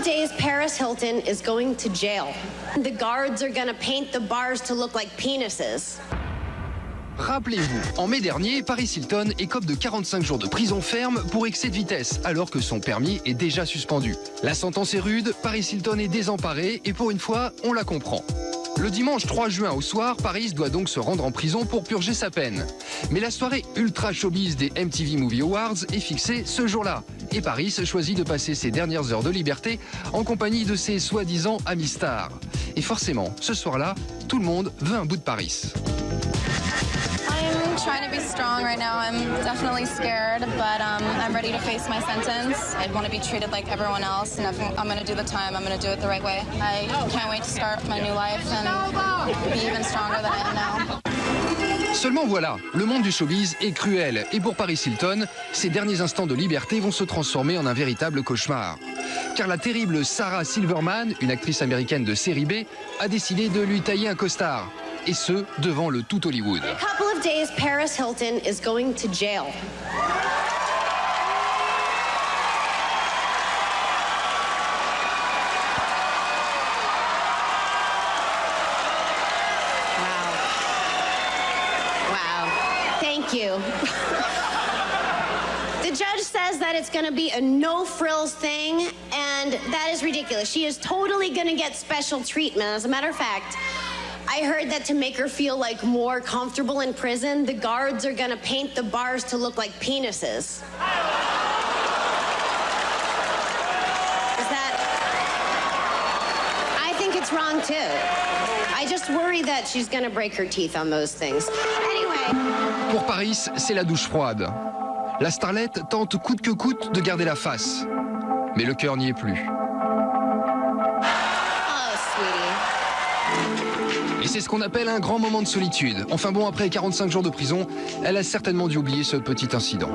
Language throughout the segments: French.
of days, Paris Hilton is going to jail. The guards are gonna paint the bars to look like penises. Rappelez-vous, en mai dernier, Paris Hilton écope de 45 jours de prison ferme pour excès de vitesse, alors que son permis est déjà suspendu. La sentence est rude, Paris Hilton est désemparé et pour une fois, on la comprend. Le dimanche 3 juin au soir, Paris doit donc se rendre en prison pour purger sa peine. Mais la soirée ultra showbiz des MTV Movie Awards est fixée ce jour-là. Et Paris choisit de passer ses dernières heures de liberté en compagnie de ses soi-disant amis stars. Et forcément, ce soir-là, tout le monde veut un bout de Paris. I'm trying to be strong right now. I'm definitely scared, but I'm ready to face my sentence. I want to be treated like everyone else, and if I'm going to do the time, I'm going to do it the right way. I can't wait to start my new life and be even stronger than I am now. Seulement voilà, le monde du showbiz est cruel et pour Paris Hilton, ses derniers instants de liberté vont se transformer en un véritable cauchemar. Car la terrible Sarah Silverman, une actrice américaine de série B, a décidé de lui tailler un costard. Et ce, devant le tout Hollywood. In a couple of days, Paris Hilton is going to jail. Wow. Thank you. The judge says that it's going to be a no-frills thing, and that is ridiculous. She is totally going to get special treatment. As a matter of fact, I heard that to make her feel like more comfortable in prison, the guards are gonna paint the bars to look like penises. I think it's wrong too. I just worry that she's gonna break her teeth on those things. Anyway. Pour Paris, c'est la douche froide. La starlette tente coûte que coûte de garder la face. Mais le cœur n'y est plus. Et c'est ce qu'on appelle un grand moment de solitude. Enfin bon, après 45 jours de prison, elle a certainement dû oublier ce petit incident.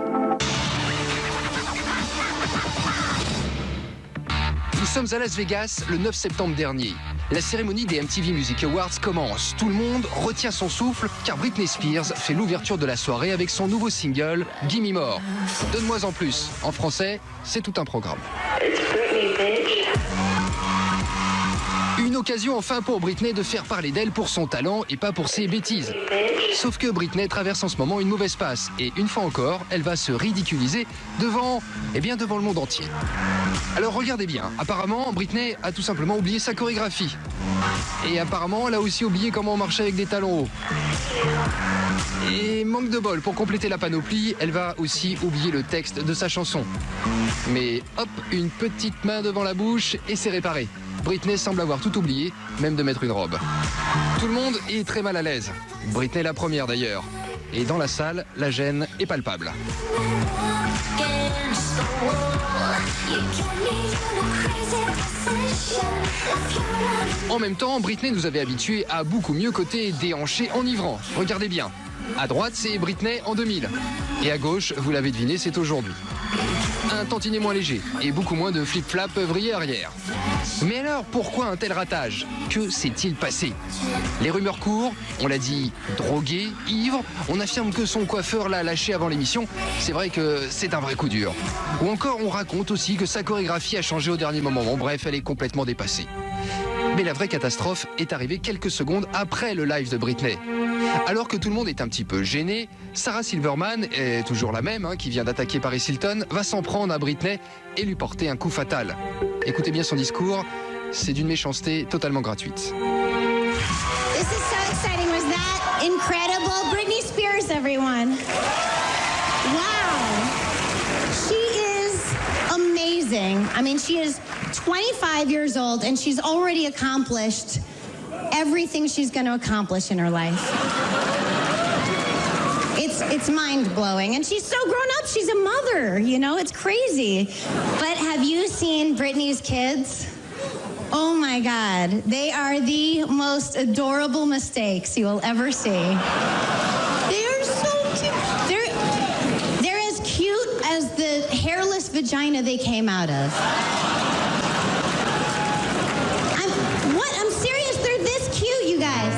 Nous sommes à Las Vegas le 9 septembre dernier. La cérémonie des MTV Music Awards commence. Tout le monde retient son souffle car Britney Spears fait l'ouverture de la soirée avec son nouveau single « Gimme More ». Donne-moi en plus. En français, c'est tout un programme. Une occasion enfin pour Britney de faire parler d'elle pour son talent et pas pour ses bêtises. Sauf que Britney traverse en ce moment une mauvaise passe et une fois encore, elle va se ridiculiser devant le monde entier. Alors regardez bien, apparemment Britney a tout simplement oublié sa chorégraphie. Et apparemment elle a aussi oublié comment marcher avec des talons hauts. Et manque de bol, pour compléter la panoplie, elle va aussi oublier le texte de sa chanson. Mais hop, une petite main devant la bouche et c'est réparé. Britney semble avoir tout oublié, même de mettre une robe. Tout le monde est très mal à l'aise. Britney la première d'ailleurs. Et dans la salle, la gêne est palpable. En même temps, Britney nous avait habitués à beaucoup mieux côté déhanché enivrant. Regardez bien. À droite, c'est Britney en 2000. Et à gauche, vous l'avez deviné, c'est aujourd'hui. Un tantinet moins léger et beaucoup moins de flip-flap vrillé arrière. Mais alors, pourquoi un tel ratage? Que s'est-il passé? Les rumeurs courent, on l'a dit drogué, ivre, on affirme que son coiffeur l'a lâché avant l'émission, c'est vrai que c'est un vrai coup dur. Ou encore on raconte aussi que sa chorégraphie a changé au dernier moment, bon bref, elle est complètement dépassée. Mais la vraie catastrophe est arrivée quelques secondes après le live de Britney. Alors que tout le monde est un petit peu gêné, Sarah Silverman, est toujours la même, qui vient d'attaquer Paris Hilton, va s'en prendre à Britney et lui porter un coup fatal. Écoutez bien son discours, c'est d'une méchanceté totalement gratuite. This is so exciting. Was that incredible? Britney Spears, everyone. Wow. She is amazing. I mean, she is 25 years old and she's already accomplished everything she's going to accomplish in her life. It's mind-blowing. And she's so grown up. She's a mother, you know? It's crazy. But have you seen Britney's kids? Oh, my God. They are the most adorable mistakes you will ever see. They are so cute. They're as cute as the hairless vagina they came out of. I'm serious. They're this cute, you guys.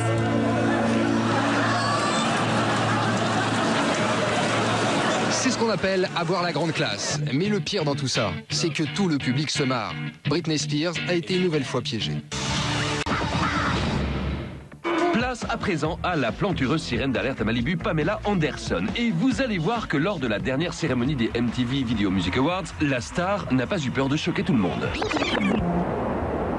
C'est ce qu'on appelle avoir la grande classe. Mais le pire dans tout ça, c'est que tout le public se marre. Britney Spears a été une nouvelle fois piégée. Place à présent à la plantureuse sirène d'alerte à Malibu, Pamela Anderson. Et vous allez voir que lors de la dernière cérémonie des MTV Video Music Awards, la star n'a pas eu peur de choquer tout le monde.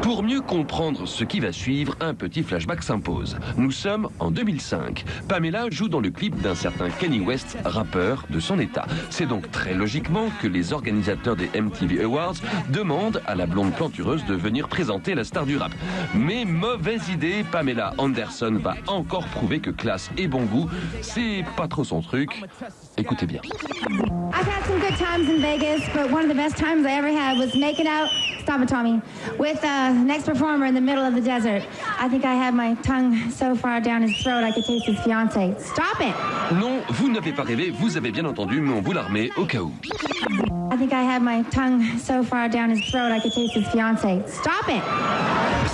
Pour mieux comprendre ce qui va suivre, un petit flashback s'impose. Nous sommes en 2005. Pamela joue dans le clip d'un certain Kanye West, rappeur de son état. C'est donc très logiquement que les organisateurs des MTV Awards demandent à la blonde plantureuse de venir présenter la star du rap. Mais mauvaise idée, Pamela Anderson va encore prouver que classe et bon goût, c'est pas trop son truc. Écoutez bien. I've had some good times in Vegas, but one of the best times I ever had was making out, stop it, Tommy, with the next performer in the middle of the desert. I think I had my tongue so far down his throat I could taste his fiancé. Stop it! Non, vous n'avez pas rêvé, vous avez bien entendu, mais on vous la remet au cas où. I think I had my tongue so far down his throat I could taste his fiancé. Stop it!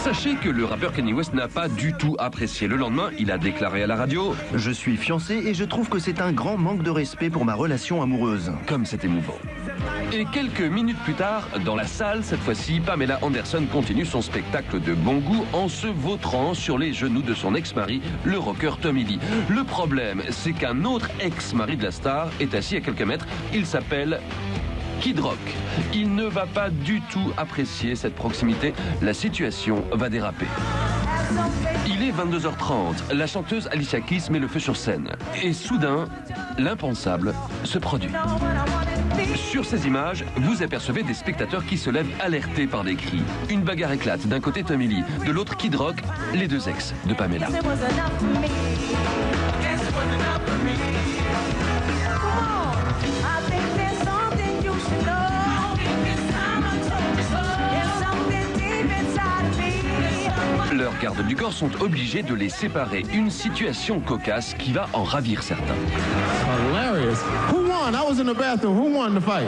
Sachez que le rappeur Kanye West n'a pas du tout apprécié. Le lendemain, il a déclaré à la radio « Je suis fiancé et je trouve que c'est un grand manque de respect pour ma relation amoureuse. » Comme c'est émouvant. Et quelques minutes plus tard, dans la salle, cette fois-ci, Pamela Anderson continue son spectacle de bon goût en se vautrant sur les genoux de son ex-mari, le rocker Tommy Lee. Le problème, c'est qu'un autre ex-mari de la star est assis à quelques mètres. Il s'appelle Kid Rock. Il ne va pas du tout apprécier cette proximité. La situation va déraper. Il est 22h30. La chanteuse Alicia Keys met le feu sur scène. Et soudain, l'impensable se produit. Sur ces images, vous apercevez des spectateurs qui se lèvent alertés par des cris. Une bagarre éclate. D'un côté Tommy Lee, de l'autre Kid Rock, les deux ex de Pamela. Leurs gardes du corps sont obligés de les séparer. Une situation cocasse qui va en ravir certains. Hilarious. Who won? I was in the bathroom. Who won the fight?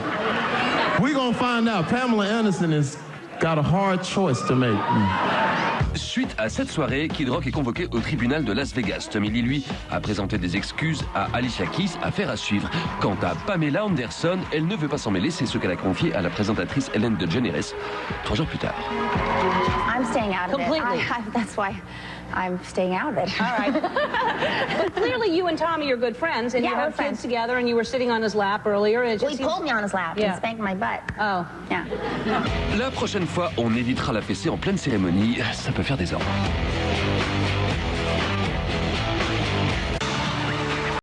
We're gonna find out. Pamela Anderson has got a hard choice to make. Suite à cette soirée, Kid Rock est convoqué au tribunal de Las Vegas. Tommy Lee, lui, a présenté des excuses à Alicia Keys, affaire à suivre. Quant à Pamela Anderson, elle ne veut pas s'en mêler, c'est ce qu'elle a confié à la présentatrice Ellen DeGeneres 3 jours plus tard. I'm staying out of Completely. it. That's why I'm staying out of it. All right. But clearly you and Tommy are good friends, and Yeah, you we're have friends. kids together, and you were sitting on his lap earlier. And it Well, just he pulled me on his lap Yeah. and spanked my butt. Oh. Yeah. La prochaine fois, on évitera la fessée en pleine cérémonie. Ça peut faire des ordres.